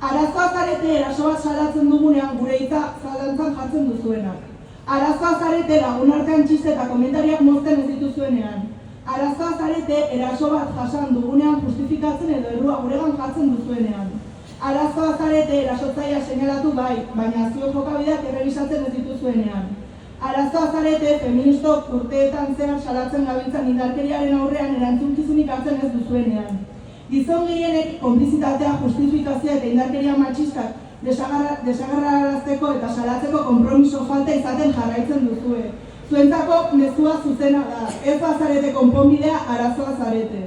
Arazoa zarete eraso bat salatzen dugunean gure hitza zalantzan jartzen duzuenak. Arazoa zarete lagunartean txiste eta komentariak mozten ez dituzuenean. Arazoa zarete eraso bat jasan dugunean justifikatzen edo errua guregan jartzen duzuenean. Arazoa zarete erasotzailea seinalatu bai, baina zuen jokabideak errebisatzen ez dituzuenean. Arazoa zarete feministok urteetan zehar salatzen gabiltzan indarkeriaren aurrean erantzunkizunik hartzen ez duzuenean. Gizon gehienek konplizitatea, justifikazioa eta indarkeria matxistak desagarrarazteko eta salatzeko konpromiso falta izaten jarraitzen duzue. Zuentzako mezua zuzena da, ez bazarete konponbidea, arazoa zarete.